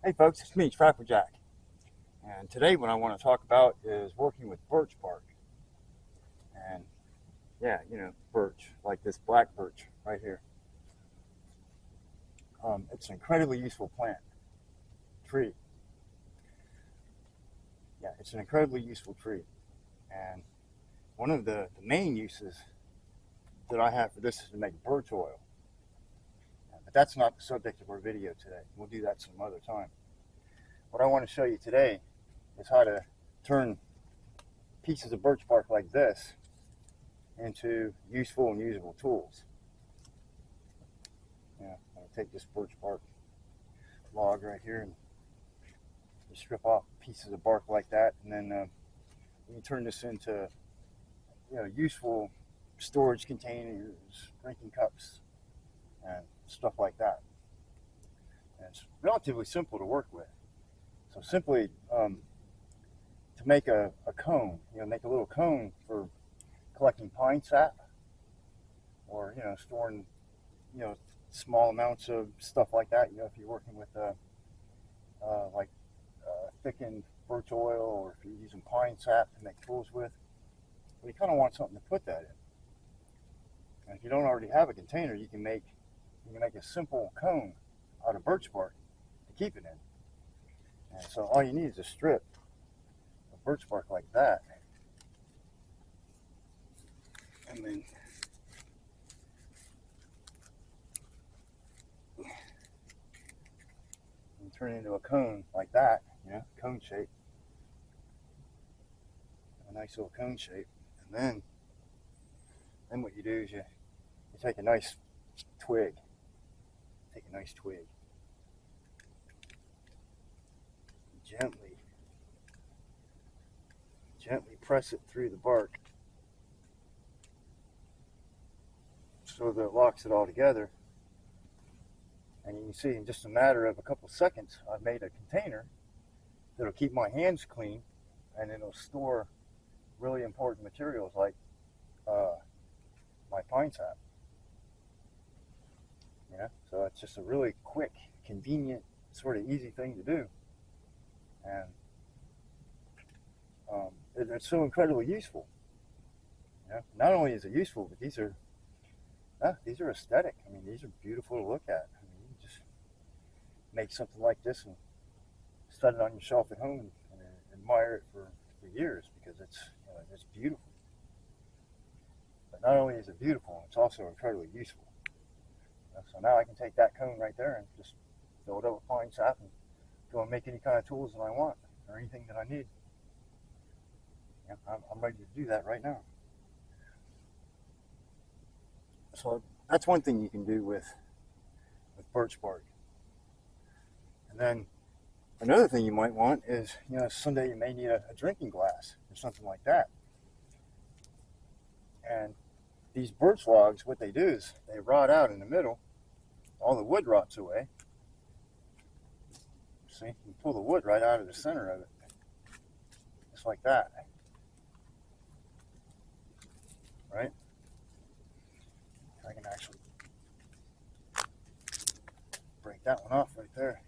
Hey folks, it's me, Jack. And today what I want to talk about is working with birch bark. And yeah, birch, like this black birch right here. It's an incredibly useful tree. Yeah, it's an incredibly useful tree. And one of the main uses that I have for this is to make birch oil. But that's not the subject of our video today. We'll do that some other time. What I want to show you today is how to turn pieces of birch bark like this into useful and usable tools. Yeah, I'll take this birch bark log right here and just strip off pieces of bark like that, and then we can turn this into useful storage containers, drinking cups, and stuff like that. And it's relatively simple to work with. So simply to make a cone, make a little cone for collecting pine sap, or storing small amounts of stuff like that. If you're working with like thickened birch oil, or if you're using pine sap to make tools with, well, you kind of want something to put that in. And if you don't already have a container, you can make a simple cone out of birch bark to keep it in. And so all you need is a strip of birch bark like that, and then you turn it into a cone like that, cone shape, a nice little cone shape. And then what you do is you take a nice twig, gently press it through the bark so that it locks it all together. And you can see in just a matter of a couple seconds, I've made a container that'll keep my hands clean, and it'll store really important materials like my pine sap. So it's just a really quick, convenient, sort of easy thing to do. And it's so incredibly useful. Not only is it useful, but these are aesthetic. I mean, these are beautiful to look at. I mean, you just make something like this and set it on your shelf at home and admire it for years, because it's beautiful. But not only is it beautiful, it's also incredibly useful. So now I can take that cone right there and just fill it up with pine sap and go and make any kind of tools that I want, or anything that I need. I'm ready to do that right now. So that's one thing you can do with birch bark. And then another thing you might want is, someday you may need a drinking glass or something like that. And these birch logs, what they do is they rot out in the middle. All the wood rots away. See, you pull the wood right out of the center of it, just like that. Right? I can actually break that one off right there.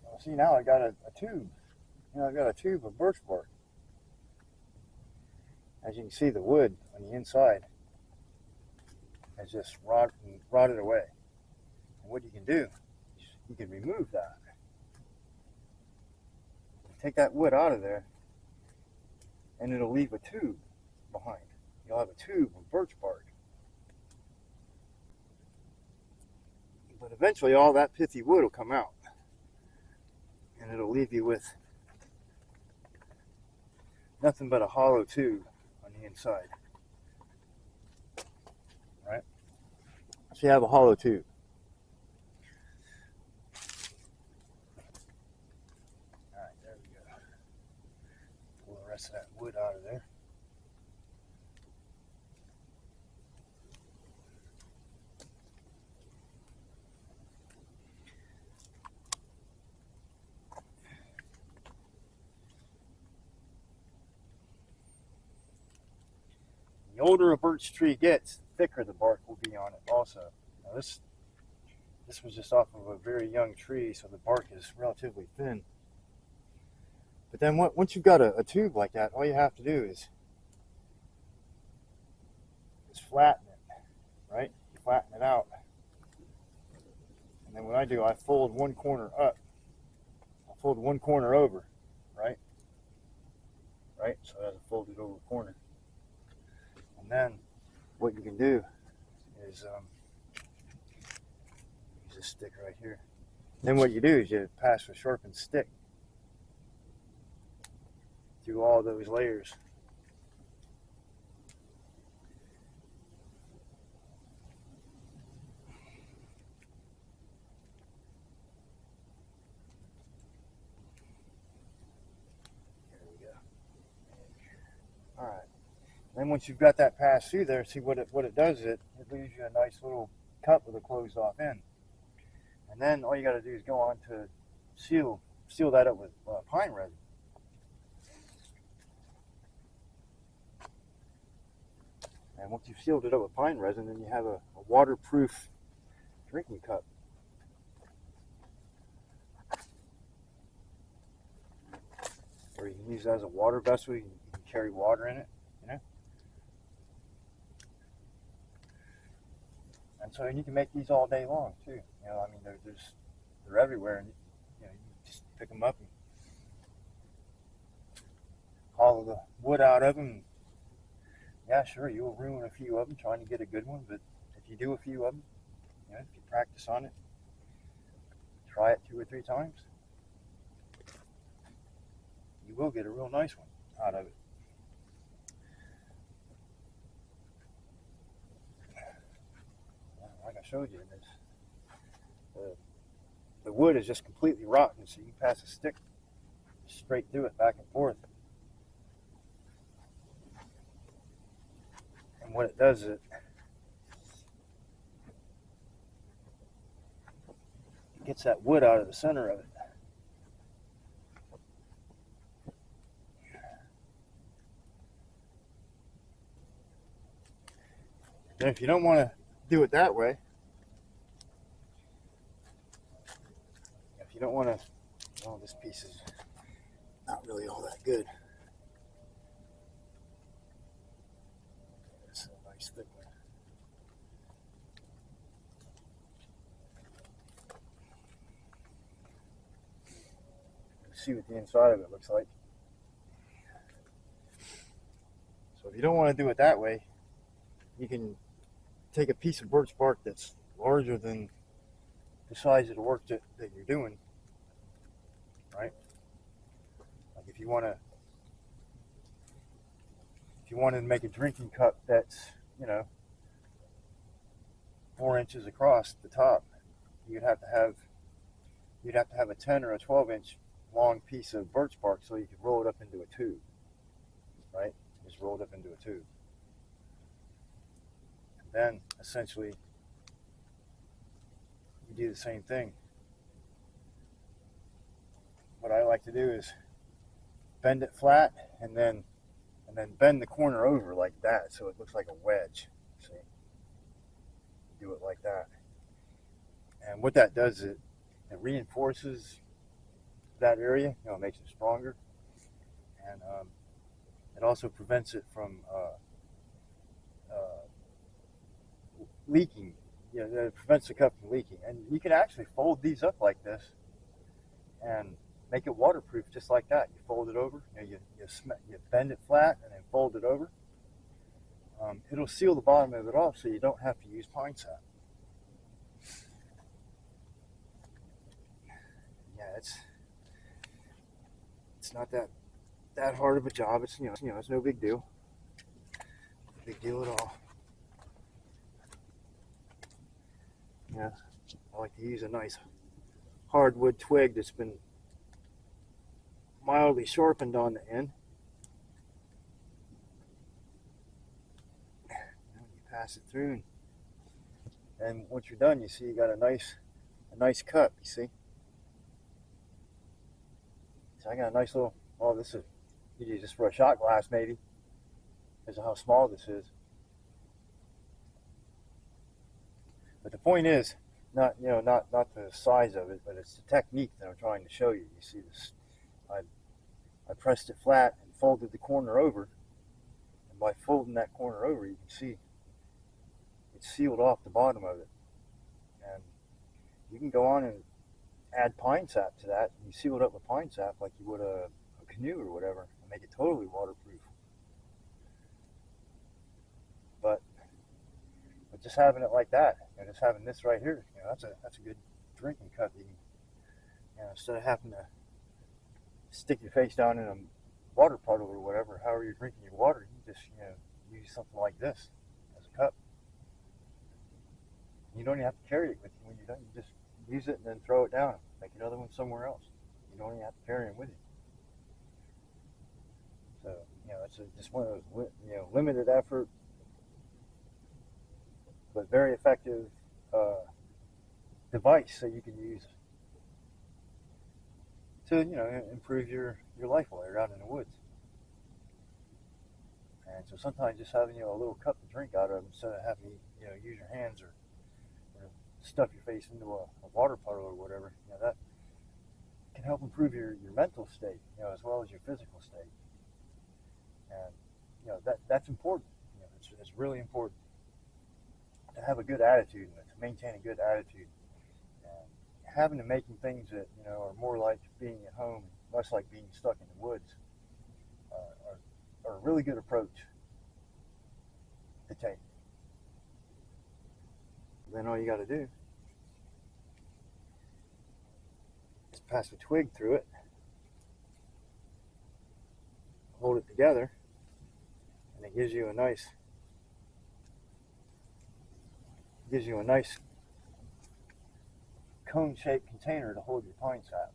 Well, see, now I got a tube. I've got a tube of birch bark. As you can see, the wood on the inside has just rotted away. And what you can do is you can remove that. Take that wood out of there, and it'll leave a tube behind. You'll have a tube of birch bark. But eventually all that pithy wood will come out, and it'll leave you with nothing but a hollow tube on the inside. Right? So you have a hollow tube. Alright, there we go. Pull the rest of that wood out of there. The older a birch tree gets, the thicker the bark will be on it also. Now this was just off of a very young tree, so the bark is relatively thin. But then once you've got a tube like that, all you have to do is flatten it, right? You flatten it out. And then what I do, I fold one corner up. I fold one corner over, right? Right? So it has a folded over corner. And then what you can do is use this stick right here. Then what you do is you pass a sharpened stick through all those layers. There we go. All right. Then once you've got that passed through there, see what it does. It leaves you a nice little cut with a closed off end. And then all you got to do is go on to seal that up with pine resin. And once you've sealed it up with pine resin, then you have a waterproof drinking cup. Or you can use it as a water vessel. You can carry water in it, you know. And so you can make these all day long too. You know, I mean, they're everywhere, and you know, you just pick them up and hollow the wood out of them. Yeah, sure, you'll ruin a few of them trying to get a good one, but if you do a few of them, you know, if you practice on it, try it 2 or 3 times, you will get a real nice one out of it. Like I showed you, the wood is just completely rotten, so you can pass a stick straight through it back and forth. And what it does is it gets that wood out of the center of it. And if you don't want to do it that way, if you don't want to, well, this piece is not really all that good. It's a nice thick one. Let's see what the inside of it looks like. So if you don't want to do it that way, you can take a piece of birch bark that's larger than the size of the work that you're doing, right? Like if you wanted to make a drinking cup that's, you know, 4 inches across the top, you'd have to have a 10 or a 12-inch long piece of birch bark so you could roll it up into a tube, right? Just roll it up into a tube. And then essentially you do the same thing. What I like to do is bend it flat and then bend the corner over like that so it looks like a wedge. See? Do it like that. And what that does is it reinforces that area, you know, it makes it stronger, and it also prevents it from leaking. You know, it prevents the cup from leaking. And you can actually fold these up like this and make it waterproof just like that. You fold it over, you know, you bend it flat and then fold it over. It'll seal the bottom of it off so you don't have to use pine sap. Yeah, it's not that hard of a job. It's, you know, it's no big deal. No big deal at all. Yeah, I like to use a nice hardwood twig that's been mildly sharpened on the end. You pass it through, and once you're done, you see you got a nice cut. You see. So I got a nice little. Oh, this is you use this for a shot glass maybe. This is how small this is. But the point is, not the size of it, but it's the technique that I'm trying to show you. You see this? I pressed it flat and folded the corner over, and by folding that corner over, you can see it's sealed off the bottom of it. And you can go on and add pine sap to that, and you seal it up with pine sap like you would a canoe or whatever, and make it totally waterproof. But just having it like that, and just having this right here, that's a good drinking cup. You can, instead of having to stick your face down in a water puddle or whatever, however you're drinking your water, you just use something like this as a cup. You don't even have to carry it with you when you're done. You just use it and then throw it down. Make another one somewhere else. You don't even have to carry them with you. So it's just one of those limited effort, but very effective device that you can use to improve your life while you're out in the woods. And so sometimes just having a little cup to drink out of instead of having to use your hands or stuff your face into a water puddle or whatever, that can help improve your mental state, as well as your physical state. And that's important. It's really important to have a good attitude and to maintain a good attitude. And having to making things that are more like being at home, less like being stuck in the woods, are a really good approach to take. Then all you got to do is pass a twig through it, hold it together, and it gives you a nice cone-shaped container to hold your pine sap.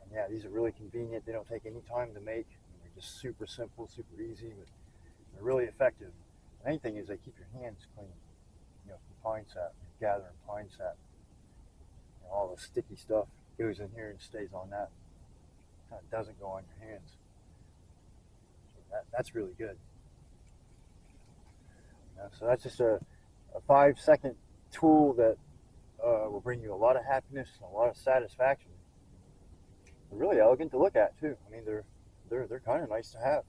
And yeah, these are really convenient. They don't take any time to make. They're just super simple, super easy, but they're really effective. The main thing is they keep your hands clean, from pine sap. You're gathering pine sap. All the sticky stuff goes in here and stays on that. It doesn't go on your hands. So that's really good. So that's just a 5-second tool that will bring you a lot of happiness and a lot of satisfaction. They're really elegant to look at too. I mean, they're kind of nice to have.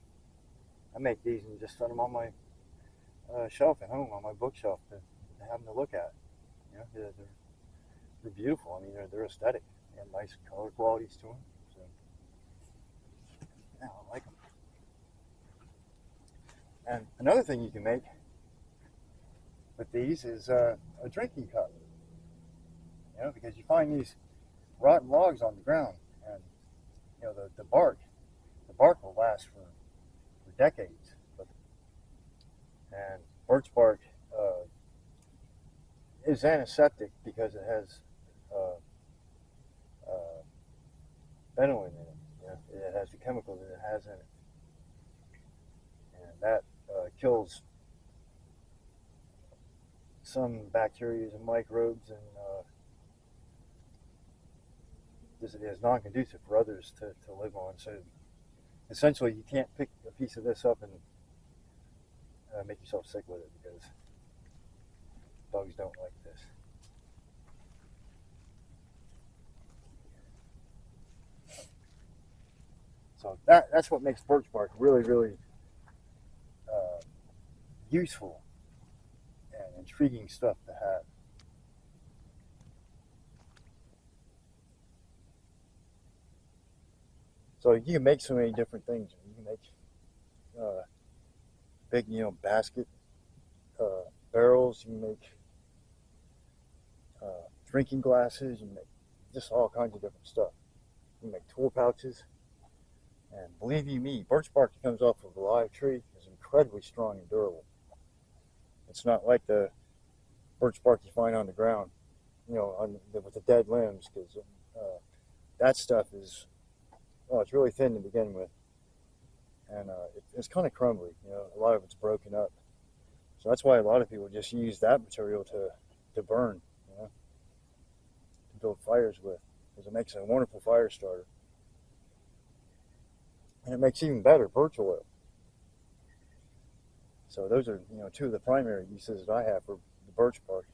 I make these and just set them on my shelf at home, on my bookshelf to have them to look at. They're beautiful. I mean, they're aesthetic. They have nice color qualities to them. So yeah, I like them. And another thing you can make with these is a drinking cup. Because you find these rotten logs on the ground, and the bark will last for decades. And birch bark is antiseptic because it has phenolin in it. It has the chemical that it has in it, and that kills some bacteria and microbes, and is non-conducive for others to live on. So essentially, you can't pick a piece of this up and make yourself sick with it, because bugs don't like this. So that's what makes birch bark really, really useful and intriguing stuff to have. So you can make so many different things. You can make big, basket barrels. You can make drinking glasses. You can make just all kinds of different stuff. You can make tool pouches. And believe you me, birch bark that comes off of a live tree is incredibly strong and durable. It's not like the birch bark you find on the ground, with the dead limbs, because that stuff is, it's really thin to begin with, and it's kind of crumbly. A lot of it's broken up. So that's why a lot of people just use that material to burn, to build fires with, because it makes a wonderful fire starter. And it makes even better birch oil. So those are, two of the primary uses that I have for the birch bark.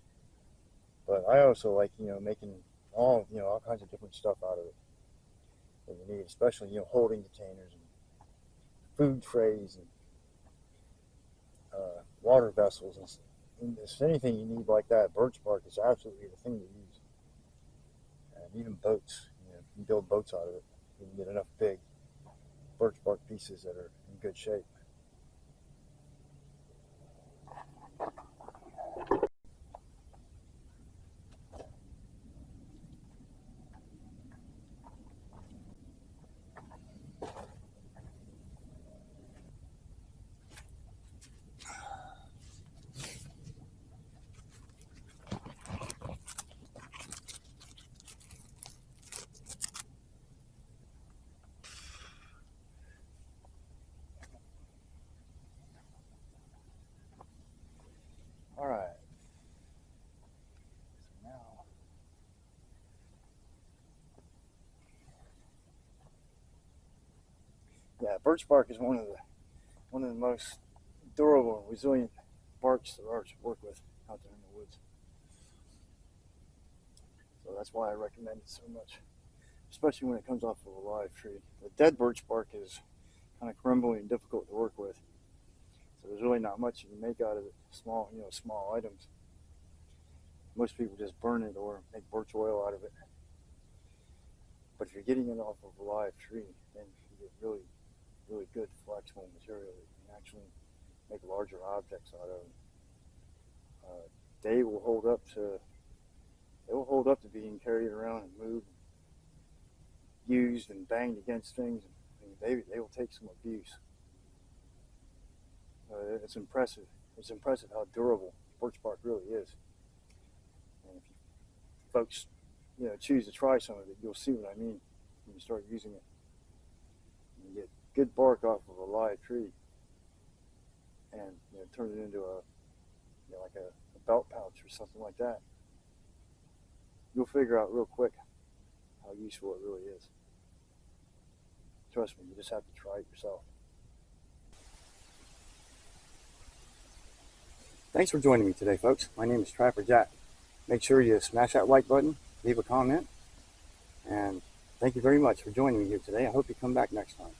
But I also like, making all kinds of different stuff out of it that you need, especially, holding containers and food trays and water vessels. And if anything you need like that, birch bark is absolutely the thing to use. And even boats, you can build boats out of it. You can get enough big birch bark pieces that are in good shape. All right. So now, yeah, birch bark is one of the most durable and resilient barks there are to work with out there in the woods. So that's why I recommend it so much, especially when it comes off of a live tree. The dead birch bark is kind of crumbly and difficult to work with. So there's really not much you can make out of it. Small items. Most people just burn it or make birch oil out of it. But if you're getting it off of a live tree, then you get really, really good flexible material that you can actually make larger objects out of. They will hold up to being carried around and moved, used and banged against things. They will take some abuse. It's impressive. It's impressive how durable birch bark really is. And if you folks, choose to try some of it, you'll see what I mean when you start using it. You get good bark off of a live tree, and turn it into like a belt pouch or something like that. You'll figure out real quick how useful it really is. Trust me, you just have to try it yourself. Thanks for joining me today, folks. My name is Trapper Jack. Make sure you smash that like button, leave a comment, and thank you very much for joining me here today. I hope you come back next time.